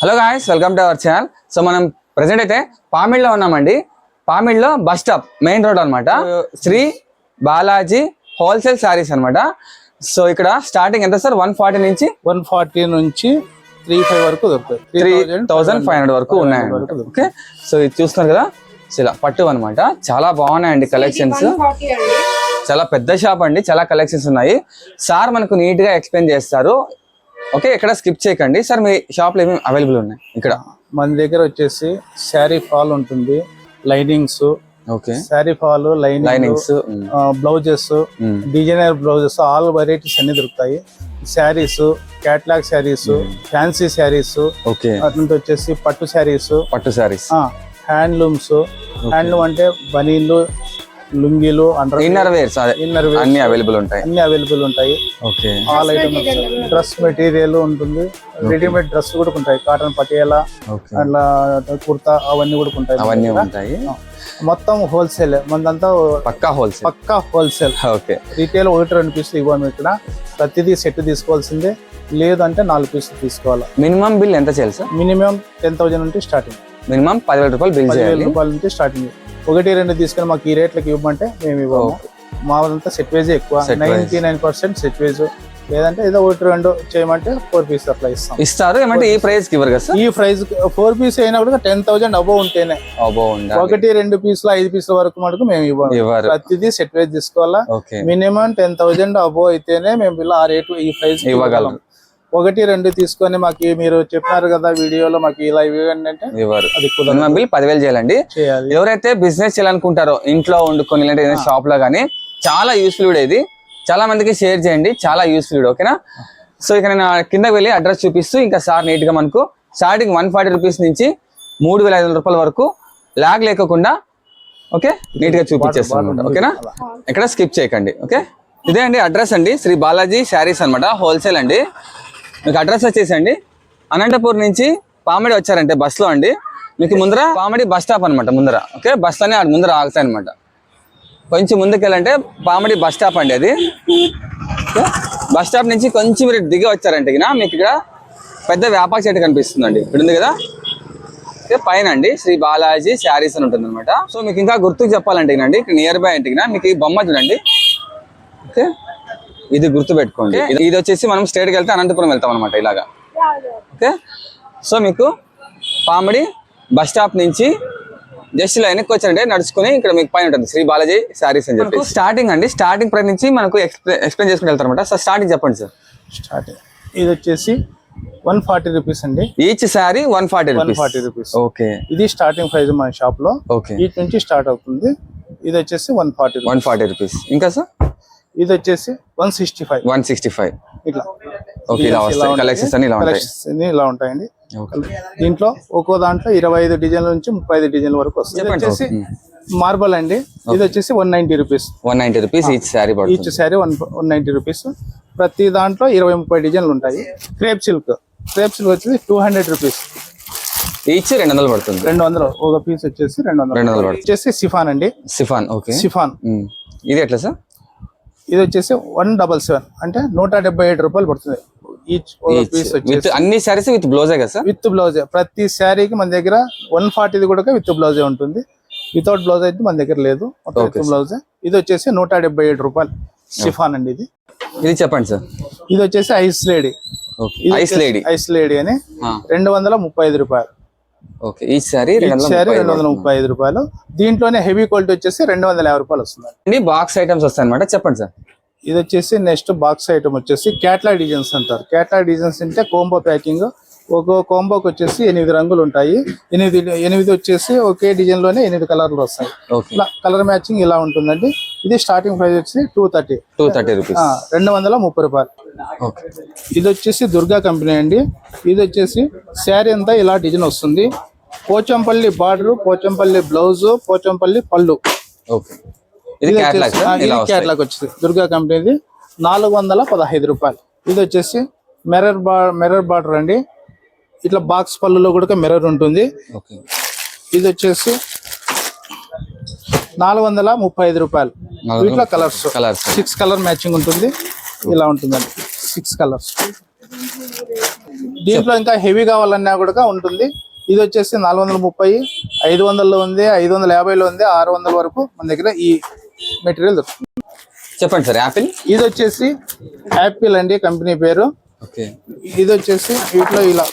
Hello guys, welcome to our channel. So మనం present అయితే పామిడిలో ఉన్నామండి. పామిడిలో బస్ స్టాప్ మెయిన్ రోడ్ అనమాట. శ్రీ బాలాజీ హోల్సేల్ శారీస్ అనమాట. సో ఇక్కడ స్టార్టింగ్ ఎంత సార్? 140 నుంచి 35 వరకు దొరుకుతాయి. 3500 వరకు ఉన్నాయండి. ఓకే, సో ఇది చూస్తున్నారు కదా, ఇలా పట్టు అనమాట. చాలా బాగున్నాయండి కలెక్షన్స్. చాలా పెద్ద షాప్ అండి, చాలా కలెక్షన్స్ ఉన్నాయి. సార్ మనకు నీట్ గా ఎక్స్ప్లెయిన్ చేస్తారు. ఓకే, ఇక్కడ స్కిప్ చేయకండి. సార్ మీ షాప్ లో ఏమేమి అవైలబుల్ ఉన్నాయి? ఇక్కడ మన దగ్గర వచ్చేసి శారీ ఫాల్ ఉంటుంది, linings, okay, sari fall, linings, blouses, designer blouses, all varieties అన్ని దొరుకుతాయి. Saris, catalogue saris, fancy saris, okay, అట్లా వచ్చేసి పట్టు శారీస్, హ్యాండ్లూమ్స్. హ్యాండ్లూమ్ అంటే బనీన్లు, లుంగీలు, ఇన్నర్ వేర్స్ అన్ని అవైలబుల్ ఉంటాయి. Okay, all items, dress material ఉంటుంది, రెడీమేడ్ డ్రెస్ కూడా ఉంటాయి, కాటన్ పటియాలా, అట్లా కుర్తా అవన్నీ కూడా ఉంటాయి. మొత్తం హోల్సేల్, మనదంతా పక్కా హోల్సేల్. ఓకే, రీటైల్ 1-2 పీసులు ఇవ్వము. ఇక్కడ ప్రతిదీ సెట్ తీసుకోవాల్సిందే, లేదంటే 4 పీసులు తీసుకోవాలా. మినిమం బిల్ ఎంత చేయాలి సార్? మినిమం 10,000 నుండి స్టార్టింగ్. మినిమం 10,000 రూపాయలు బిల్ చేయాలి. 10,000 రూపాయల నుంచి స్టార్టింగ్. 1-2 తీసుకొని మాకు ఈ రేట్లకి ఇవ్వమంటే మేము ఇవ్వము. మాదంతా సెట్ వేజ్ ఎక్కువ, 99% సెట్ వేజ్. లేదంటే ఏదో 1-2 చేయమంటే 4 పీస్ అట్లా ఇస్తారు. ఏమంటే ఈ ప్రైస్ కి ఇవ్వరు కదా సార్? ఈ ప్రైస్ 4 పీస్ అయినా కూడా 10,000 అబోవ్ ఉంటేనే. 1-2 పీసులు 5 పీసుల వరకు మటుకు మేము ఇవ్వము. ప్రతిదీ సెట్ వేజ్ తీసుకోవాలా. మినిమం 10,000 అబోవ్ అయితేనే మేము ఆ రేటు ఈ ప్రైస్ ఇవ్వగలం. 1-2 తీసుకొని మాకు మీరు చెప్పినారు కదా వీడియోలో, మాకు ఇలా ఇవ్వండి అంటే అది 10,000 చేయాలండి. ఎవరైతే బిజినెస్ చేయాలనుకుంటారో ఇంట్లో వండుకొని ఇలాంటి షాప్ లో గానీ, చాలా యూస్ఫుల్ వీడియో ఇది. చాలా మందికి షేర్ చేయండి, చాలా యూస్ఫుల్ వీడియో. ఓకేనా? సో ఇక నేను కిందకి వెళ్ళి అడ్రస్ చూపిస్తూ ఇంకా సార్ నీట్ గా మనకు స్టార్టింగ్ 140 రూపీస్ నుంచి 3,500 రూపాయల వరకు లాగ్ లేకుండా ఓకే నీట్ గా చూపించేస్తాను. ఓకేనా? ఇక్కడ స్కిప్ చేయకండి. ఓకే, ఇదే అండి అడ్రస్ అండి, శ్రీ బాలాజీ శారీస్ అనమాట, హోల్సేల్ అండి. మీకు అడ్రస్ వచ్చేసండి అనంతపూర్ నుంచి పామిడి వచ్చారంటే బస్ లో అండి, మీకు ముందర పామిడి బస్ స్టాప్ అనమాట. ముందర ఓకే, బస్ లోనే ముందర ఆగుతాయి అనమాట. కొంచెం ముందుకు వెళ్ళంటే పామిడి బస్ స్టాప్ అండి అది. బస్ స్టాప్ నుంచి కొంచెం మీరు దిగి వచ్చారంటే మీకు ఇక్కడ పెద్ద వ్యాపార చెట్టు కనిపిస్తుందండి. ఇక్కడ ఉంది కదా, పైన అండి శ్రీ బాలాజీ శారీస్ అని ఉంటుంది అనమాట. సో మీకు ఇంకా గుర్తుకు చెప్పాలంటే అండి, ఇక్కడ నియర్ బై అంటే మీకు ఈ బొమ్మ చూడండి. ఓకే, ఇది గుర్తు పెట్టుకోండి. ఇది వచ్చేసి మనం స్ట్రేట్ కి వెళ్తే అనంతపురం వెళ్తాం అనమాట ఇలాగా. ఓకే, సో మీకు పామిడి బస్ స్టాప్ నుంచి జస్ట్ ఇలా వెనక్కి వచ్చారంటే నడుచుకుని ఇక్కడ మీకు పైన ఉంటుంది శ్రీ బాలాజీ శారీస్ అని చెప్పి. స్టార్టింగ్ అండి, స్టార్టింగ్ ప్రైస్ నుంచి మనకు ఎక్స్ప్లెయిన్ చేసుకుని వెళ్తారు అనమాట. సో స్టార్టింగ్ చెప్పండి సార్. స్టార్టింగ్ ఇది వచ్చేసి 140 రూపీస్ అండి. Each sari 140 rupees. ఓకే, ఇది స్టార్టింగ్ ప్రైస్ మన షాప్ లో. ఓకే, వీటి నుంచి స్టార్ట్ అవుతుంది. ఇది వచ్చేసి 140 రూపీస్. ఇంకా సార్ ఇది వచ్చేసి 165 ఇట్లా. ఓకే, ఇలా వస్తాయి కలెక్షన్స్ అన్ని ఇలా ఉంటాయండి. దీంట్లో ఒక్కో దాంట్లో 25 డిజైన్ల నుంచి 35 డిజైన్ల వరకు వస్తుంది. వచ్చేసి మార్బల్ అండి. ఇది వచ్చేసి 190 rupees. 190 rupees each sari. 190 rupees. ప్రతి దాంట్లో 20-30 డిజైన్లు ఉంటాయి. క్రేప్ సిల్క్ వచ్చేసి 200 రూపీస్ ఈచ్. 200 పడుతుంది. 200 ఒక పీస్ వచ్చేసి 200 వచ్చేసి సిఫాన్ అండి. Okay, chiffon. ఇది ఎట్లా సార్? ఇది వచ్చేసి 177 అంటే 177 రూపాయలు పడుతుంది ఈచ్ పీస్. అన్ని శారీస్ విత్ బ్లౌజే కదా సార్? విత్ బ్లౌజే. ప్రతి శారీకి మన దగ్గర 140 కూడా విత్ బ్లౌజే ఉంటుంది. వితౌట్ బ్లౌజ్ అయితే మన దగ్గర లేదు, విత్ బ్లౌజే. ఇది వచ్చేసి 177 రూపాయలు సిఫాన్ అండి. ఇది చెప్పండి సార్. ఇది వచ్చేసి ఐస్ లేడీ అని 235 రూపాయలు. ఓకే, ఈ శారీ 235 రూపాయలు. దీంట్లోనే హెవీ క్వాలిటీ వచ్చేసి 250 రూపాయలు వస్తుంది. బాక్స్ ఐటమ్స్ వస్తాయి అనమాట. చెప్పండి సార్. ఇది వచ్చేసి నెక్స్ట్ బాక్స్ ఐటమ్ వచ్చేసి క్యాట్లాగ్ డిజైన్స్ అంటారు. క్యాట్లాగ్ డిజైన్స్ అంటే కోంబో ప్యాకింగ్. ఒక కోంబోకి వచ్చేసి 8 రంగులు ఉంటాయి. 8 వచ్చేసి ఒకే డిజైన్ లోనే 8 కలర్లు వస్తాయి. కలర్ మ్యాచింగ్ ఇలా ఉంటుందండి. ఇది స్టార్టింగ్ ప్రైస్ వచ్చి 230 రూపీస్. 230 రూపాయలు. ఇది వచ్చేసి దుర్గా కంపెనీ అండి. ఇది వచ్చేసి శారీ అంతా ఇలా డిజైన్ వస్తుంది. పోచంపల్లి బార్డర్, పోచంపల్లి బ్లౌజ్, పోచంపల్లి పళ్ళు. ఇది క్యాట్లాగ్ వచ్చేసి దుర్గా కంపెనీది 415 రూపాయలు. ఇది వచ్చేసి మిర్రర్ బార్డర్ అండి. ఇట్లా బాక్స్ పళ్ళులో కూడా మిర్రర్ ఉంటుంది. ఇది వచ్చేసి 435 రూపాయలు. వీటిలో కలర్స్ 6 కలర్ మ్యాచింగ్ ఉంటుంది. ఇలా ఉంటుందండి 6 కలర్స్. దీంట్లో ఇంకా హెవీ కావాలన్నా కూడా ఉంటుంది. ఇది వచ్చేసి 430, 500లో ఉంది, 550లో ఉంది, 600 వరకు మన దగ్గర ఈ మెటీరియల్ దొరుకుతుంది. చెప్పండి సార్. యాపిల్ ఇది వచ్చేసి యాపిల్ అండి కంపెనీ పేరు. ఓకే. ఇది వచ్చేసి వీటిలో ఇలా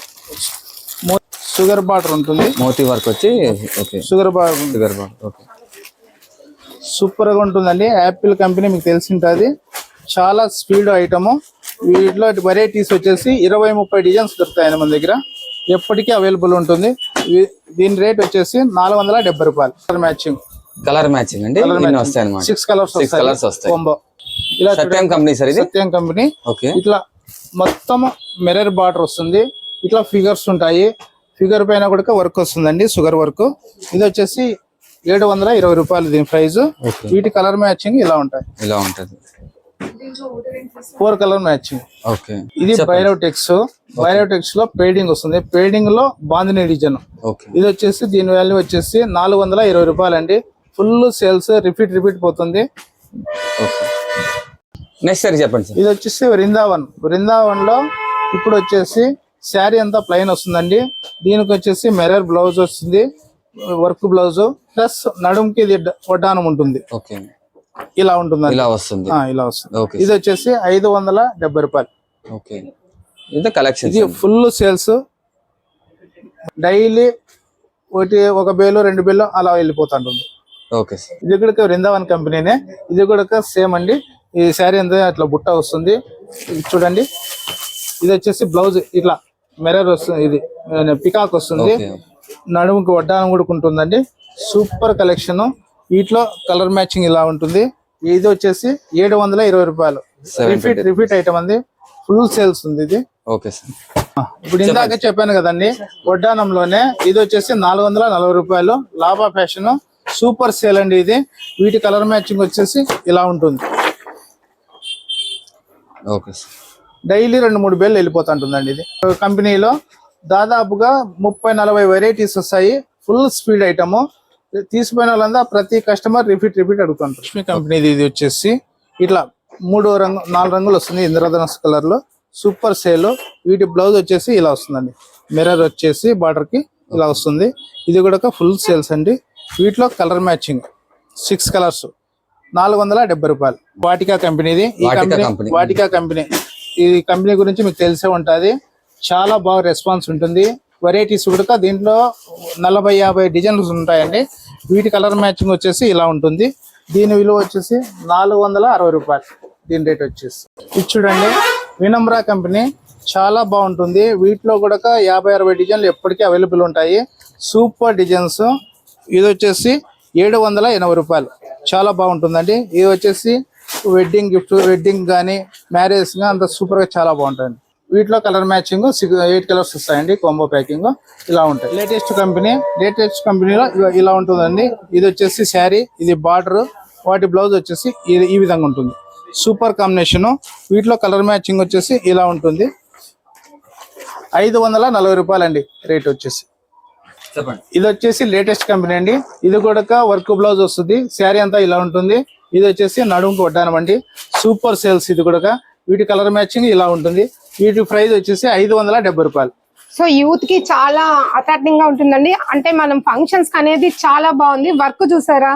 షుగర్ బార్డర్ ఉంటుంది, మోతీ వర్క్ వచ్చి. Okay. Sugar border okay. Super గా ఉంటుందండి. యాపిల్ కంపెనీ మీకు తెలిసి ఉంటుంది, చాలా స్పీడ్ ఐటమ్. వీటిలో వెరైటీస్ వచ్చేసి 20-30 డిజైన్స్ దొరుకుతాయండి మన దగ్గర, ఎప్పటికీ అవైలబుల్ ఉంటుంది. దీని రేట్ వచ్చేసి 470 రూపాయలు. కలర్ మ్యాచింగ్ అండి. వస్తాయి అన్నమాట. 6 కలర్స్ వస్తాయి. కాంబో. ఇలా సత్యం కంపెనీ సార్ ఇది. సత్యం కంపెనీ. ఓకే. ఇట్లా మొత్తం మిర్రర్ బార్డర్ వస్తుంది, ఇట్లా ఫిగర్స్ ఉంటాయి. ఫిగర్ పైన కూడా వర్క్ వస్తుందండి, షుగర్ వర్క్. ఇది వచ్చేసి 720 రూపాయలు దీని ప్రైస్. వీటి కలర్ మ్యాచింగ్ ఇలా ఉంటాయి. ఇలా ఉంటది. 4 కలర్ మ్యాచింగ్. ఓకే. ఇది బైరోటెక్స్. బైరోటెక్స్ లో పేడింగ్ వస్తుంది, పేడింగ్ లో బాందిని డిజైన్. ఓకే. ఇది వచ్చేసి దీని వాల్యూ వచ్చేసి 420 రూపాయలు అండి. ఫుల్ సేల్స్, రిపీట్ పోతుంది. నెక్స్ట్ సార్ చెప్పండి సార్. ఇది వచ్చేసి వృందావన్ లో ఇప్పుడు వచ్చేసి శారీ అంతా ప్లెయిన్ వస్తుందండి. దీనికి వచ్చేసి మిర్రర్ బ్లౌజ్ వస్తుంది, వర్క్ బ్లౌజ్ ప్లస్ నడుముకి ఇది వడ్డానం ఉంటుంది. ఓకే. ఇలా ఉంటుంది, ఇలా వస్తుంది. ఇలా వస్తుంది. ఓకే. ఇది వచ్చేసి 570 రూపాయలు. ఓకే. ఇది కలెక్షన్. ఇది ఫుల్ సేల్స్. డైలీ ఒక బేలు 2 బేలు అలా వెళ్ళిపోతుంటుంది. Okay sir. ఇది కూడా వృందావన్ కంపెనీనే. ఇది కూడా సేమ్ అండి. ఈ శారీ అంతా అట్లా బుట్ట వస్తుంది, చూడండి. ఇది వచ్చేసి బ్లౌజ్ ఇట్లా మిర్రర్ వస్తుంది, ఇది పికాక్ వస్తుంది, నడుముకి వడ్డానం కూడా ఉంటుందండి. Super collection. వీటిలో కలర్ మ్యాచింగ్ ఇలా ఉంటుంది. ఇది వచ్చేసి 720 రూపాయలు. రిపీట్ ఐటమ్ అండి, ఫుల్ సేల్స్ ఉంది ఇది. Okay sir. ఇప్పుడు ఇందాక చెప్పాను కదండి, వడ్డానంలోనే ఇది వచ్చేసి 440 రూపాయలు. లాభా ఫ్యాషన్ సూపర్ సేల్ అండి ఇది. వీటి కలర్ మ్యాచింగ్ వచ్చేసి ఇలా ఉంటుంది. Okay sir. డైలీ 2-3 బేలు వెళ్ళిపోతుంటుందండి. ఇది కంపెనీలో దాదాపుగా 30-40 వెరైటీస్ వస్తాయి. Full speed item. తీసుకుపోయిన వాళ్ళంతా ప్రతి కస్టమర్ రిపీట్ అడుగుతుంటారు. లక్ష్మీ కంపెనీది. ఇది వచ్చేసి ఇట్లా 4 రంగులు వస్తుంది, ఇంద్రధనస్ కలర్ లో. Super sale. వీటి బ్లౌజ్ వచ్చేసి ఇలా వస్తుందండి, మిర్రర్ వచ్చేసి బార్డర్ కి ఇలా వస్తుంది. ఇది కూడా ఫుల్ సేల్స్ అండి. వీటిలో కలర్ మ్యాచింగ్ 6 కలర్స్ 470 రూపాయలు. వాటికా కంపెనీది. ఈ కంపెనీ వాటికా కంపెనీ. ఈ కంపెనీ గురించి మీకు తెలిసే ఉంటుంది, చాలా బాగా రెస్పాన్స్ ఉంటుంది. వెరైటీస్ కూడా దీంట్లో 40-50 డిజైన్స్ ఉంటాయండి. వీటి కలర్ మ్యాచింగ్ వచ్చేసి ఇలా ఉంటుంది. దీని విలువ వచ్చేసి 460 రూపాయలు. దీని రేట్ వచ్చేసి ఇది చూడండి, వినమ్రా కంపెనీ. చాలా బాగుంటుంది. వీటిలో కూడా 50-60 డిజైన్లు ఎప్పటికీ అవైలబుల్ ఉంటాయి. Super designs. ఇది వచ్చేసి 780 రూపాయలు. చాలా బాగుంటుందండి. ఇది వచ్చేసి వెడ్డింగ్ గిఫ్ట్, వెడ్డింగ్ కానీ మ్యారేజ్ కానీ అంత సూపర్ గా చాలా బాగుంటుంది. వీటిలో కలర్ మ్యాచింగ్ 8 కలర్స్ వస్తాయండి. కాంబో ప్యాకింగ్ ఇలా ఉంటాయి. లేటెస్ట్ కంపెనీలో ఇలా ఉంటుందండి. ఇది వచ్చేసి శారీ, ఇది బార్డర్, వాటి బ్లౌజ్ వచ్చేసి ఈ విధంగా ఉంటుంది. Super combination. వీటిలో కలర్ మ్యాచింగ్ వచ్చేసి ఇలా ఉంటుంది. 540 రూపాయలు అండి రేట్ వచ్చేసి. ఇది వచ్చేసి లేటెస్ట్ కంపెనీ అండి. ఇది కూడా వర్క్ బ్లౌజ్ వస్తుంది, శారీ అంతా ఇలా ఉంటుంది. ఇది వచ్చేసి నడుముకు వడ్డానం అండి. Super sales. ఇది కూడా వీటి కలర్ మ్యాచింగ్ ఇలా ఉంటుంది. వీటి ప్రైస్ వచ్చేసి 570 రూపాయలు. సో యూత్ కి చాలా అట్రాక్టింగ్ గా ఉంటుందండి. అంటే మనం ఫంక్షన్స్ అనేది చాలా బాగుంది. వర్క్ చూసారా,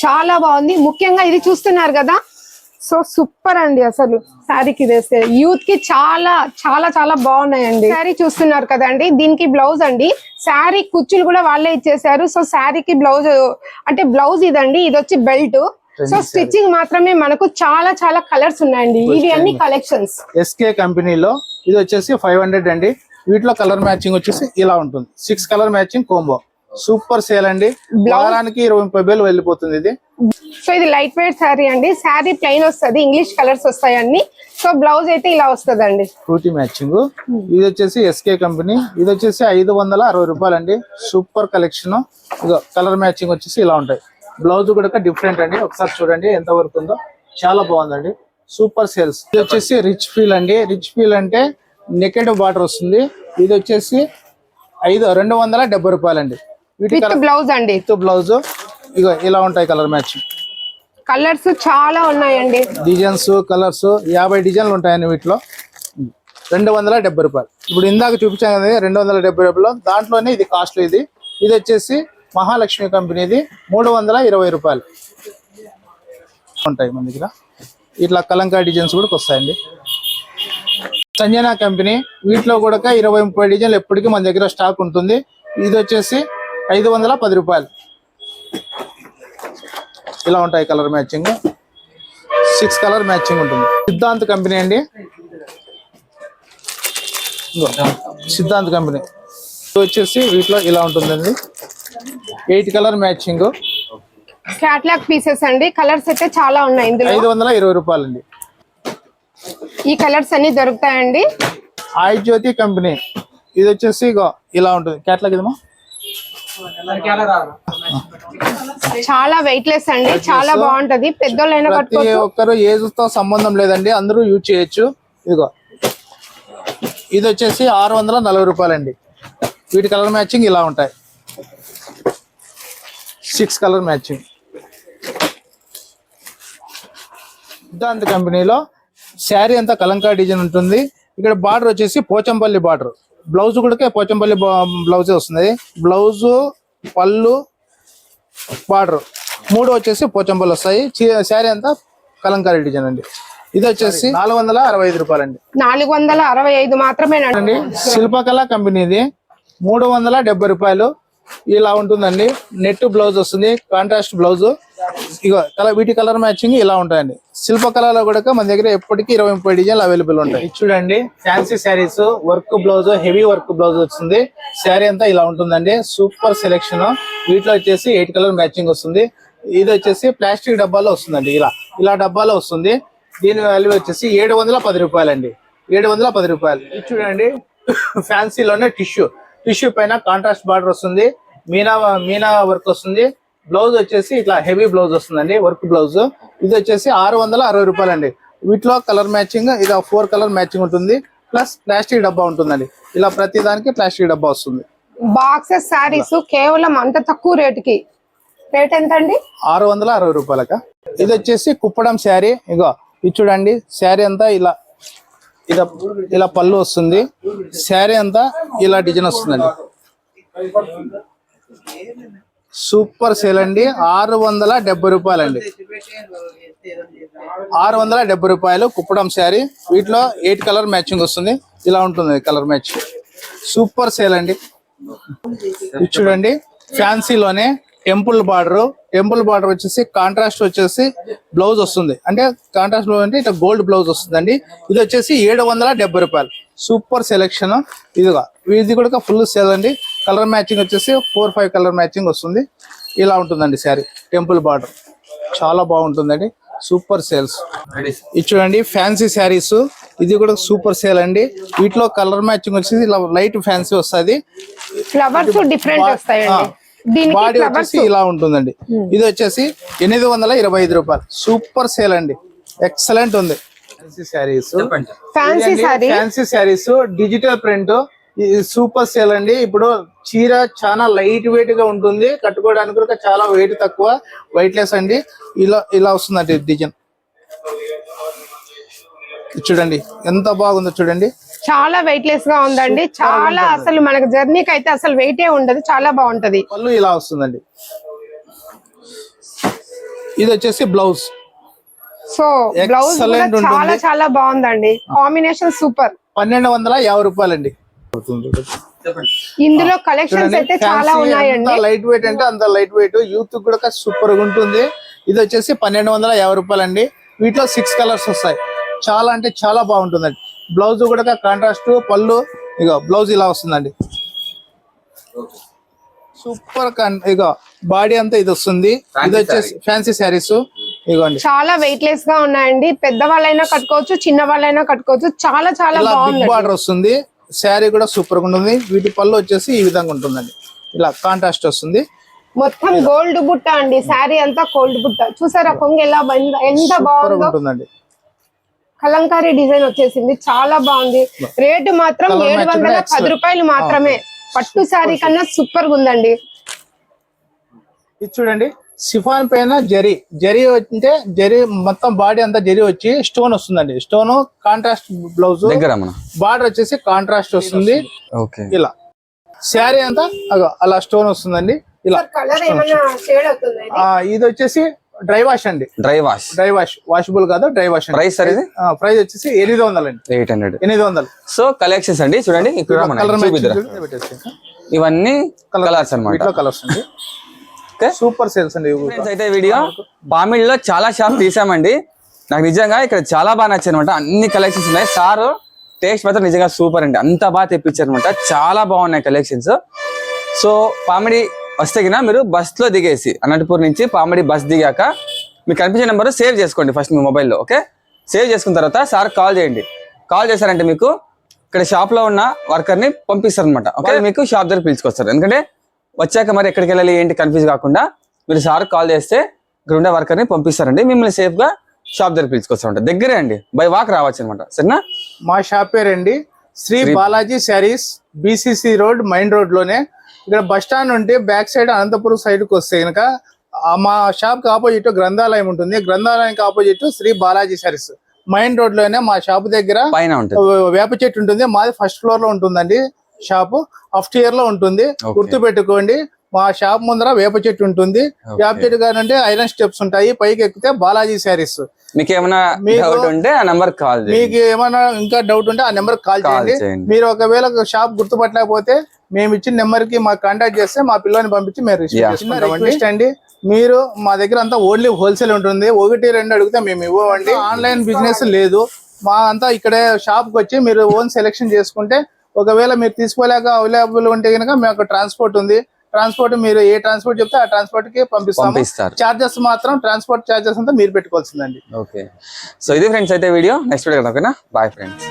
చాలా బాగుంది. ముఖ్యంగా ఇది చూస్తున్నారు కదా, సో సూపర్ అండి. అసలు శారీకి వేస్తే యూత్ కి చాలా చాలా చాలా బాగున్నాయండి. శారీ చూస్తున్నారు కదండి, దీనికి బ్లౌజ్ అండి. శారీ కుచ్చులు కూడా వాళ్ళే ఇచ్చేసారు. సో శారీకి బ్లౌజ్ అంటే బ్లౌజ్ ఇదండి. ఇది వచ్చి బెల్ట్. సో స్టిచ్చింగ్ మాత్రమే మనకు చాలా చాలా కలర్స్ ఉన్నాయండి. ఇవి అన్ని కలెక్షన్స్. ఎస్కే కంపెనీలో ఇది వచ్చేసి 500 అండి. వీటిలో కలర్ మ్యాచింగ్ వచ్చేసి ఇలా ఉంటుంది. 6 colour matching combo. Super sale అండి. వారానికి 20-30 వేలు వెళ్ళిపోతుంది ఇది. సో ఇది లైట్ వెయిట్ శారీ అండి. శారీ ప్లెయిన్ వస్తుంది, ఇంగ్లీష్ కలర్స్ వస్తాయండి. సో బ్లౌజ్ అయితే ఇలా వస్తుందండి, ఫ్రూటీ మ్యాచింగ్. ఇది వచ్చేసి ఎస్కే కంపెనీ. ఇది వచ్చేసి 560 రూపాయలు అండి. Super collection. ఇదో కలర్ మ్యాచింగ్ వచ్చేసి ఇలా ఉంటాయి. బ్లౌజ్ కూడా డిఫరెంట్ అండి. ఒకసారి చూడండి ఎంత వరకు ఉందో, చాలా బాగుందండి. Super sales. ఇది వచ్చేసి రిచ్ ఫీల్ అండి. రిచ్ ఫీల్ అంటే నెకెడ్ బార్డర్ వస్తుంది. ఇది వచ్చేసి 270 రూపాయలు అండి. విత్ బ్లౌజ్ అండి. విత్ బ్లౌజ్ ఇగో ఇలా ఉంటాయి కలర్ మ్యాచింగ్. కలర్స్ చాలా ఉన్నాయండి. డిజైన్స్ కలర్స్ 50 డిజైన్లు ఉంటాయండి వీటిలో. 270 రూపాయలు. ఇప్పుడు ఇందాక చూపించాను కదా 270 రూపాయలు, దాంట్లోనే ఇది కాస్ట్లీ. ఇది వచ్చేసి మహాలక్ష్మి కంపెనీది 320 రూపాయలు ఉంటాయి మన దగ్గర. ఇట్లా కలంకా డిజైన్స్ కూడా వస్తాయండి. సంజనా కంపెనీ, వీటిలో కూడా 20-30 డిజైన్లు ఎప్పటికీ మన దగ్గర స్టాక్ ఉంటుంది. ఇది వచ్చేసి 510 రూపాయలు. ఇలా ఉంటాయి కలర్ మ్యాచింగ్, 6 కలర్ మ్యాచింగ్ ఉంటుంది. సిద్ధాంత్ కంపెనీ అండి, సిద్ధాంత్ కంపెనీ ఇది వచ్చేసి వీటిలో ఇలా ఉంటుందండి, 8 కలర్ మ్యాచింగ్, క్యాట్లాగ్ పీసెస్ అండి. కలర్స్ అయితే చాలా ఉన్నాయి ఇందులో. 520 రూపాయలు అండి. ఈ కలర్స్ అన్ని దొరుకుతాయండి. ఆయుష్ జ్యోతి కంపెనీ, ఇది వచ్చేసి ఇలా ఉంటుంది క్యాట్లాగ్. ఇదమ్మా చాలా వెయిట్ లెస్ అండి, చాలా బాగుంటది. పెద్దోళ్ళైనా ప్రతి కట్టుకోవచ్చు. ఒక్కరు ఏజ్ తో సంబంధం లేదండి, అందరూ యూజ్ చేయొచ్చు. ఇది వచ్చేసి 640 రూపాయలు అండి. వీటి కలర్ మ్యాచింగ్ ఇలా ఉంటాయి, 6 కలర్ మ్యాచింగ్. సిద్ధాంత్ కంపెనీలో శారీ అంతా కలంకా డిజైన్ ఉంటుంది. ఇక్కడ బార్డర్ వచ్చేసి పోచంపల్లి బార్డర్, బ్లౌజ్ కూడా పోచంపల్లి బ్లౌజే వస్తుంది. బ్లౌజు, పళ్ళు, బార్డర్ 3 వచ్చేసి పోచంపల్లి వస్తాయి. శారీ అంతా కలంకారీ డిజైన్ అండి. ఇది వచ్చేసి 465 రూపాయలు అండి. 465 మాత్రమేనండి. శిల్పకళ కంపెనీది 370 రూపాయలు. ఇలా ఉంటుందండి. నెట్ బ్లౌజ్ వస్తుంది, కాంట్రాస్ట్ బ్లౌజ్. వీటి కలర్ మ్యాచింగ్ ఇలా ఉంటాయండి. శిల్పకళలో కూడా మన దగ్గర ఎప్పటికీ 20-30 డిజైన్లు అవైలబుల్ ఉంటాయి. చూడండి fancy saris, work blouse, heavy work blouse వచ్చింది. శారీ అంతా ఇలా ఉంటుందండి, సూపర్ సెలెక్షన్. వీటిలో వచ్చేసి 8 కలర్ మ్యాచింగ్ వస్తుంది. ఇది వచ్చేసి ప్లాస్టిక్ డబ్బాలో వస్తుందండి, ఇలా డబ్బాలో వస్తుంది. దీని వాల్యూ వచ్చేసి 710 రూపాయలు అండి, 710 రూపాయలు. ఇది చూడండి ఫ్యాన్సీలోనే టిష్యూ పైన కాంట్రాస్ట్ బార్డర్ వస్తుంది, మీనా వర్క్ వస్తుంది. బ్లౌజ్ వచ్చేసి ఇట్లా హెవీ బ్లౌజ్ వస్తుందండి, వర్క్ బ్లౌజ్. ఇది వచ్చేసి 660 రూపాయలు అండి. వీటిలో కలర్ మ్యాచింగ్ ఇది 4 కలర్ మ్యాచింగ్ ఉంటుంది, ప్లస్ ప్లాస్టిక్ డబ్బా ఉంటుందండి. ఇలా ప్రతి దానికి ప్లాస్టిక్ డబ్బా వస్తుంది. బాక్సెస్ శారీస్ కేవలం అంత తక్కువ రేటుకి. రేట్ ఎంత అండి? 660 రూపాయలక. ఇది వచ్చేసి కుప్పడం శారీ. ఇది చూడండి, శారీ అంతా ఇలా పళ్ళు వస్తుంది. శారీ అంతా ఇలా డిజైన్ వస్తుందండి. సూపర్ సేల్ అండి. 670 రూపాయలు అండి, 670 రూపాయలు కుప్పడం శారీ. వీటిలో 8 కలర్ మ్యాచింగ్ వస్తుంది. ఇలా ఉంటుంది కలర్ మ్యాచింగ్, సూపర్ సేల్ అండి. ఇది చూడండి ఫ్యాన్సీలోనే టెంపుల్ బార్డర్ వచ్చేసి కాంట్రాస్ట్ వచ్చేసి బ్లౌజ్ వస్తుంది. అంటే కాంట్రాస్ట్ బ్లౌజ్ అంటే ఇట్లా గోల్డ్ బ్లౌజ్ వస్తుందండి. ఇది వచ్చేసి 770 రూపాయలు. Super selection. ఇది కూడా ఫుల్ సేల్ అండి. కలర్ మ్యాచింగ్ వచ్చేసి 4-5 కలర్ మ్యాచింగ్ వస్తుంది. ఇలా ఉంటుందండి శారీ, టెంపుల్ బార్డర్ చాలా బాగుంటుందండి. Super sales. ఇది చూడండి ఫ్యాన్సీ శారీస్, ఇది కూడా సూపర్ సేల్ అండి. వీటిలో కలర్ మ్యాచింగ్ వచ్చేసి ఇలా లైట్ ఫ్యాన్సీ వస్తుంది. ఫ్లవర్స్ డిఫరెంట్ వస్తాయండి. బాడీ వచ్చేసి ఇలా ఉంటుందండి. ఇది వచ్చేసి 825 రూపాయలు. సూపర్ సేల్ అండి, ఎక్సలెంట్ ఉంది. Fancy saris digital print, super sale అండి. ఇప్పుడు చీర చాలా లైట్ వెయిట్ గా ఉంటుంది, కట్టుకోవడానికి కూడా చాలా వెయిట్ తక్కువ, వెయిట్ లెస్ అండి. ఇలా వస్తుందండి డిజైన్. చూడండి ఎంత బాగుందో చూడండి, చాలా వెయిట్ లెస్ గా ఉందండి. చాలా అసలు మనకు జర్నీకి అయితే అసలు వెయిటే ఉండదు, చాలా బాగుంటది. పళ్ళు ఇలా వస్తుందండి. ఇది వచ్చేసి బ్లౌజ్. సో బ్లౌజ్ చాలా చాలా బాగుందండి, కాంబినేషన్ సూపర్. 1250 రూపాయలు అండి. ఇందులో కలెక్షన్స్ అయితే చాలా ఉన్నాయండి. లైట్ వెయిట్ అంటే అంత లైట్ వెయిట్, యూత్ కూడా సూపర్ గా ఉంటుంది. ఇది వచ్చేసి 1250 రూపాయలు అండి. వీటిలో 6 కలర్స్ వస్తాయి. చాలా అంటే చాలా బాగుంటుందండి. బ్లౌజ్ కూడా కాంట్రాస్ట్, పళ్ళు బ్లౌజ్ ఇలా వస్తుందండి. సూపర్. బాడీ అంతా ఇది వస్తుంది. ఇది వచ్చేసి ఫ్యాన్సీ శారీస్. ఇదిగోండి చాలా వెయిట్ లెస్ గా ఉన్నాయండి. పెద్ద వాళ్ళైనా కట్టుకోవచ్చు, చిన్న వాళ్ళైనా కట్టుకోవచ్చు. చాలా చాలా బాగుంది. బిగ్ బార్డర్ వస్తుంది. శారీ కూడా సూపర్ గా ఉంటుంది. వీటి పళ్ళు వచ్చేసి ఈ విధంగా ఉంటుందండి, ఇలా కాంట్రాస్ట్ వస్తుంది. మొత్తం గోల్డ్ బుట్ట అండి. శారీ అంతా గోల్డ్ బుట్ట. చూసారా కొంగు ఎలా ఎంత బాగుంటుందండి. కలంకారీ డిజైన్ వచ్చేసింది, చాలా బాగుంది. రేటు మాత్రం 710 రూపాయలు మాత్రమే. పట్టు శారీ కన్నా సూపర్ గా ఉందండి. ఇది చూడండి సిఫాన్ పైన జరీ అంటే జరీ మొత్తం బాడీ అంతా జరీ వచ్చి స్టోన్ వస్తుందండి. స్టోన్ కాంట్రాస్ట్ బ్లౌజ్, దగ్గర మన బార్డర్ వచ్చేసి కాంట్రాస్ట్ వస్తుంది. ఓకే ఇలా శారీ అంతా అలా స్టోన్ వస్తుందండి. ఇలా కలర్ ఏమైనా షేడ్ అవుతుంది? ఇది వచ్చేసి డ్రై వాష్ అండి. డ్రై వాష్ వాషబుల్ కాదు, డ్రై వాష్. ప్రైస్ సార్ ఇది? ప్రైస్ వచ్చేసి 800 అండి. 800. సో కలెక్షన్స్ అండి చూడండి ఇక్కడ ఇవన్నీ కలర్స్ అన్నమాట. కలర్స్ అండి. సూపర్ సేల్స్ అండి. ఫ్రెండ్స్ అయితే వీడియో పామిడిలో చాలా షాప్ తీసామండి. నాకు నిజంగా ఇక్కడ చాలా బాగా నచ్చాయి అనమాట. అన్ని కలెక్షన్స్ ఉన్నాయి. సార్ టేస్ట్ మాత్రం నిజంగా సూపర్ అండి. అంత బాగా తెప్పించారు అనమాట. చాలా బాగున్నాయి కలెక్షన్స్. సో పామిడి వస్తే కినా మీరు బస్ లో దిగేసి అనంతపూర్ నుంచి పామిడి బస్ దిగాక మీకు కనిపించే నెంబర్ సేవ్ చేసుకోండి ఫస్ట్ మీ మొబైల్లో. ఓకే, సేవ్ చేసుకున్న తర్వాత సార్ కాల్ చేయండి. కాల్ చేశారంటే మీకు ఇక్కడ షాప్ లో ఉన్న వర్కర్ ని పంపిస్తారు అనమాట. ఓకే, మీకు షాప్ దగ్గర పిలుచుకొస్తారు. ఎందుకంటే వచ్చాక మరి ఎక్కడికి వెళ్ళాలి ఏంటి కన్ఫ్యూజ్ కాకుండా మీరు సార్ కాల్ చేస్తే ఇక్కడ ఉండే వర్కర్ ని పంపిస్తారండి. మిమ్మల్ని సేఫ్ గా షాప్ దగ్గర పిలుచుకొస్తారంట. దగ్గరే అండి, బై వాక్ రావచ్చు అనమాట. సరేనా? మా షాప్ పేరండి Shri Balaji sarees, BCC road, main road లోనే. ఇక్కడ బస్ స్టాండ్ ఉంటే బ్యాక్ సైడ్ అనంతపురం సైడ్ కి వస్తే కనుక మా షాప్ కి ఆపోజిట్ గ్రంథాలయం ఉంటుంది. గ్రంథాలయానికి opposite Shri Balaji sarees, main road లోనే. మా షాప్ దగ్గర పైన ఉంటుంది వేప చెట్టు ఉంటుంది. మాది ఫస్ట్ ఫ్లోర్ లో ఉంటుందండి షాపు. ఫస్ట్ ఇయర్ లో ఉంటుంది. గుర్తు పెట్టుకోండి. మా షాప్ ముందర వేప చెట్టు ఉంటుంది. వేప చెట్టు కాదంటే ఐరన్ స్టెప్స్ ఉంటాయి. పైకి ఎక్కితే బాలాజీ శారీస్. మీకు ఏమైనా డౌట్ ఉంటే ఆ నెంబర్ కాల్ చేయండి. మీకు ఏమైనా ఇంకా డౌట్ ఉంటే ఆ నెంబర్ కాల్ చేయండి. మీరు ఒకవేళ షాప్ గుర్తుపట్టలేకపోతే మేము ఇచ్చిన నెంబర్ కి మాకు కాంటాక్ట్ చేస్తే మా పిల్లని పంపించి మీరు రిక్వెస్ట్ అండి. మీరు మా దగ్గర అంతా ఓన్లీ హోల్సేల్ ఉంటుంది. 1-2 అడిగితే మేము ఇవ్వండి. ఆన్లైన్ బిజినెస్ లేదు. మా అంతా ఇక్కడే షాప్ కి వచ్చి మీరు ఓన్ సెలెక్షన్ చేసుకుంటే, ఒకవేళ మీరు తీసుకోలేక అవైలబుల్ ఉంటే కనుక మాకు ట్రాన్స్పోర్ట్ ఉంది. ట్రాన్స్పోర్ట్ మీరు ఏ ట్రాన్స్పోర్ట్ చెప్తే ఆ ట్రాన్స్పోర్ట్ కి పంపిస్తారు. చార్జెస్ మాత్రం ట్రాన్స్పోర్ట్ చార్జెస్ అంతా మీరు పెట్టుకోవాల్సిందండి. ఓకే, సో ఇది ఫ్రెండ్స్ అయితే వీడియో. నెక్స్ట్ వీడియో ఓకేనా? Bye friends.